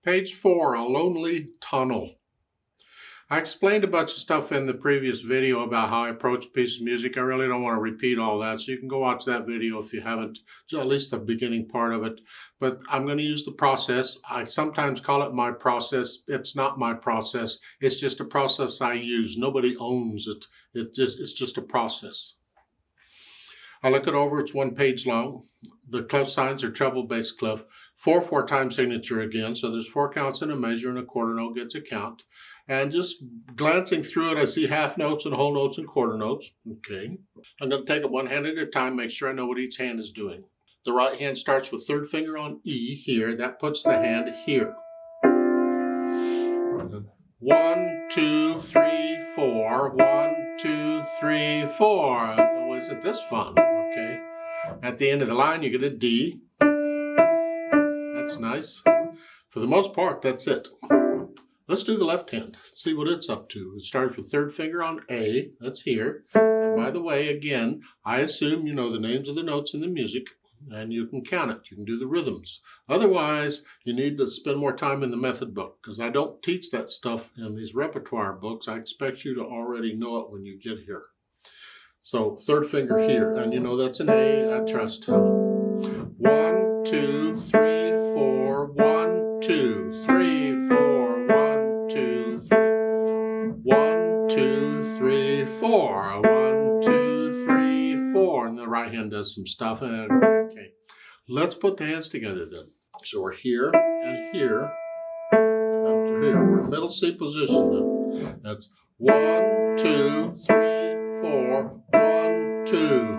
Page 4, a lonely tunnel. I explained a bunch of stuff in the previous video about how I approach a piece of music. I really don't want to repeat all that, so you can go watch that video if you haven't, at least the beginning part of it. But I'm going to use the process. I sometimes call it my process. It's not my process. It's just a process I use. Nobody owns it. It's just a process. I look it over. It's 1 page long. The clef signs are treble, bass, clef. 4/4 time signature again. So there's 4 counts in a measure, and a quarter note gets a count. And just glancing through it, I see half notes and whole notes and quarter notes. Okay. I'm going to take it one hand at a time, make sure I know what each hand is doing. The right hand starts with 3rd finger on E here. That puts the hand here. 1, 2, 3, 4. 1, 2, 3, 4. Oh, isn't this fun? Okay. At the end of the line, you get a D. That's nice. For the most part, that's it. Let's do the left hand. See what it's up to. It starts with 3rd finger on A. That's here. And by the way, again, I assume you know the names of the notes in the music, and you can count it. You can do the rhythms. Otherwise, you need to spend more time in the method book, because I don't teach that stuff in these repertoire books. I expect you to already know it when you get here. So 3rd finger here, and you know that's an A, I trust. 1, 2, 3, 4. 1, 2, 3, 4. 1, 2, 3, 4. 1, 2, 3, 4. And the right hand does some stuff. Okay. Let's put the hands together then. So we're here and here. After here. We're in middle C position then. That's 1, 2, 3, 4. 1, 2.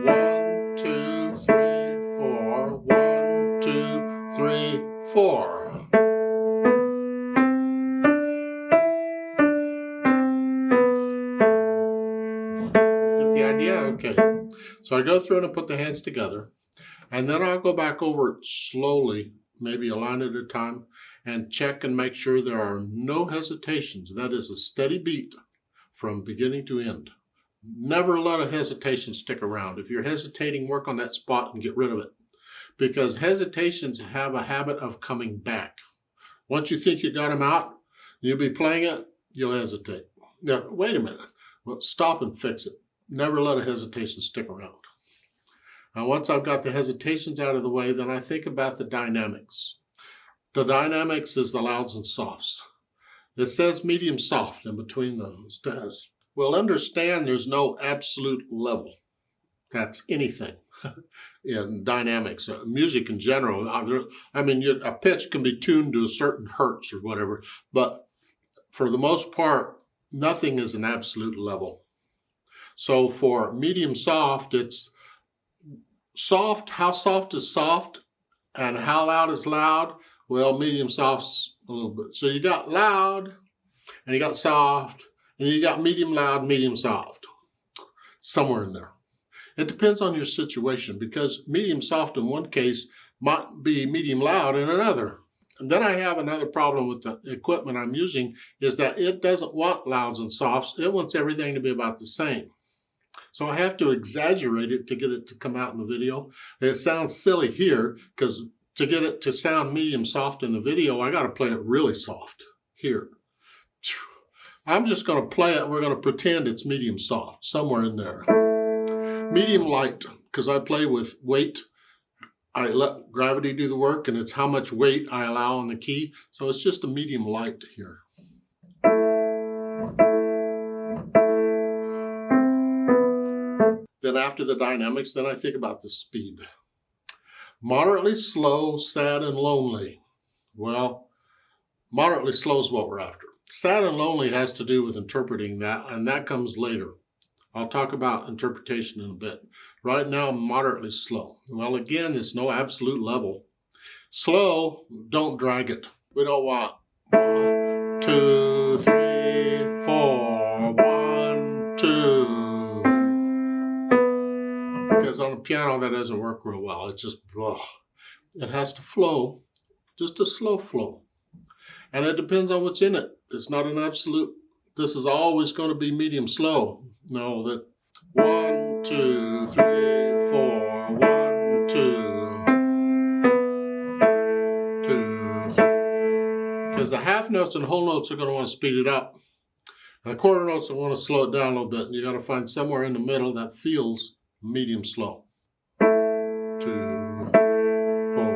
1, 2, 3, 4. 1, 2, 3, 4. The idea? Okay. So I go through and I put the hands together, and then I'll go back over it slowly, maybe a line at a time, and check and make sure there are no hesitations. That is a steady beat from beginning to end. Never let a hesitation stick around. If you're hesitating, work on that spot and get rid of it, because hesitations have a habit of coming back. Once you think you got them out, you'll be playing it, you'll hesitate. Now, wait a minute. Well, stop and fix it. Never let a hesitation stick around. Now, once I've got the hesitations out of the way, then I think about the dynamics. The dynamics is the louds and softs. It says medium soft in between those. Well, understand there's no absolute level. That's anything in dynamics. Music in general, I mean, a pitch can be tuned to a certain hertz or whatever, but for the most part, nothing is an absolute level. So for medium soft, it's soft. How soft is soft? And how loud is loud? Well, medium soft's a little bit. So you got loud, and you got soft, and you got medium loud, medium soft. Somewhere in there. It depends on your situation, because medium soft in one case might be medium loud in another. And then I have another problem with the equipment I'm using, is that it doesn't want louds and softs. It wants everything to be about the same. So I have to exaggerate it to get it to come out in the video. It sounds silly here, because to get it to sound medium soft in the video, I got to play it really soft here. I'm just going to play it. We're going to pretend it's medium soft, somewhere in there. Medium light, because I play with weight. I let gravity do the work, and it's how much weight I allow on the key. So it's just a medium light here. Then after the dynamics, then I think about the speed. Moderately slow, sad, and lonely. Well, moderately slow is what we're after. Sad and lonely has to do with interpreting that, and that comes later. I'll talk about interpretation in a bit. Right now, moderately slow. Well, again, it's no absolute level. Slow, don't drag it. We don't want 1, 2, 3, 4, 1, 2. Because on the piano, that doesn't work real well. It just, it has to flow, just a slow flow. And it depends on what's in it. It's not an absolute, this is always going to be medium slow. No, that 1, 2, 3, 4, 1, 2, 2. because the half notes and whole notes are going to want to speed it up. And the quarter notes will want to slow it down a little bit. And you got to find somewhere in the middle that feels medium slow. 2, 4,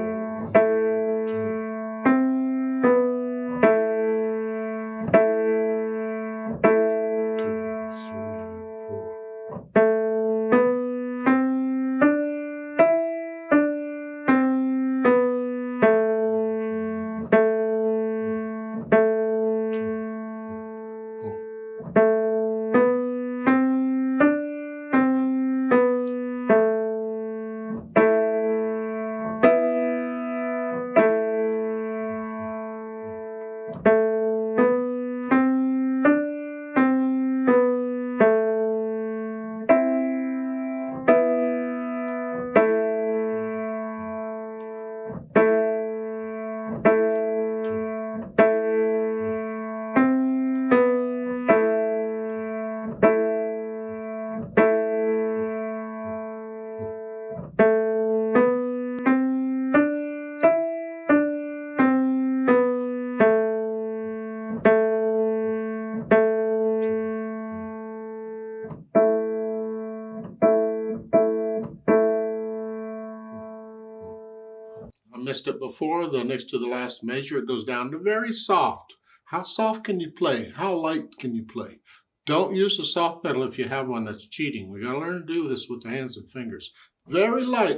missed it before. The next to the last measure, it goes down to very soft. How soft can you play? How light can you play? Don't use the soft pedal if you have one. That's cheating. We got to learn to do this with the hands and fingers. Very light,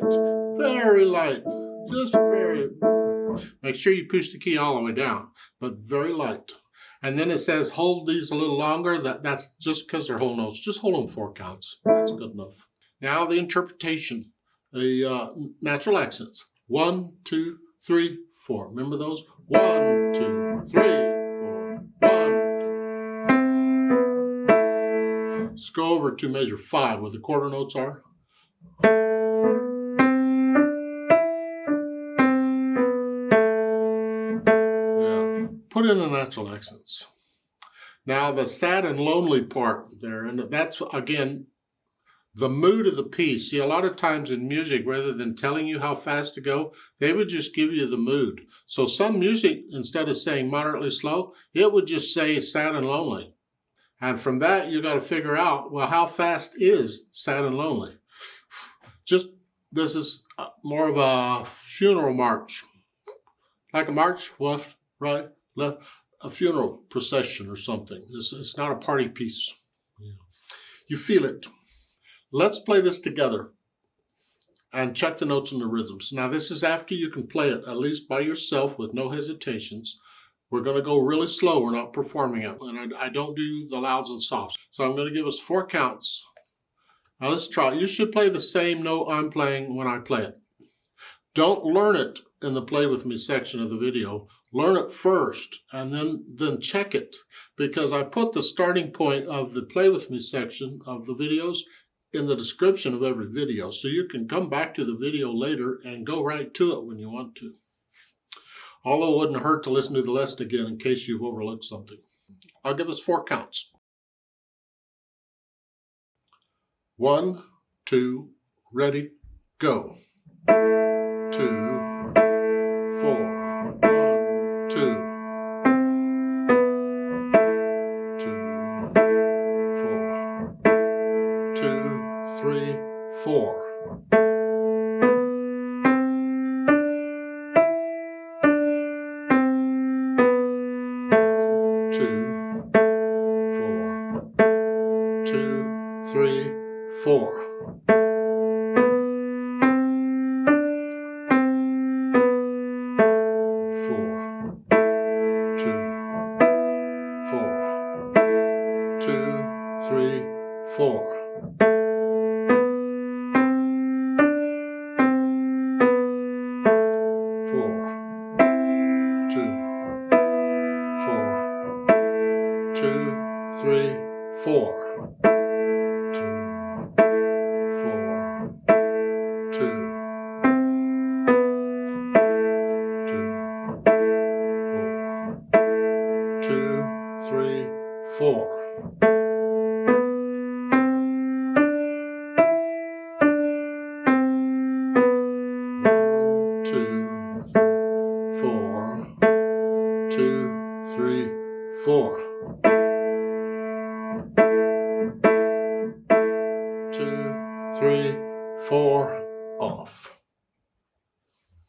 just very. Make sure you push the key all the way down, but very light. And then it says hold these a little longer. That's just because they're whole notes. Just hold them 4 counts. That's good enough. Now the interpretation, the natural accents. 1, 2, 3, 4. Remember those? 1, 2, 3, 4. 1, 2. Let's go over to measure 5, where the quarter notes are. Yeah. Put in the natural accents. Now the sad and lonely part there, and that's again the mood of the piece. See, a lot of times in music, rather than telling you how fast to go, they would just give you the mood. So some music, instead of saying moderately slow, it would just say sad and lonely. And from that, you got to figure out, well, how fast is sad and lonely? This is more of a funeral march. Like a march, left, right, left, a funeral procession or something. It's not a party piece. You feel it. Let's play this together and check the notes and the rhythms. Now, this is after you can play it, at least by yourself with no hesitations. We're going to go really slow. We're not performing it. And I don't do the louds and softs. So I'm going to give us 4 counts. Now, let's try. You should play the same note I'm playing when I play it. Don't learn it in the Play With Me section of the video. Learn it first and then check it. Because I put the starting point of the Play With Me section of the videos in the description of every video, so you can come back to the video later and go right to it when you want to. Although it wouldn't hurt to listen to the lesson again in case you've overlooked something. I'll give us 4 counts. 1, 2, ready, go. 2, 4, 1, 2. 3, 4. 2, 4. 2, 3, 4. 4. 3, 4. 2, 4, 2. 2, 3, 4. 1, 2, 4, 2, 3, 4. 2, 3, 4, off.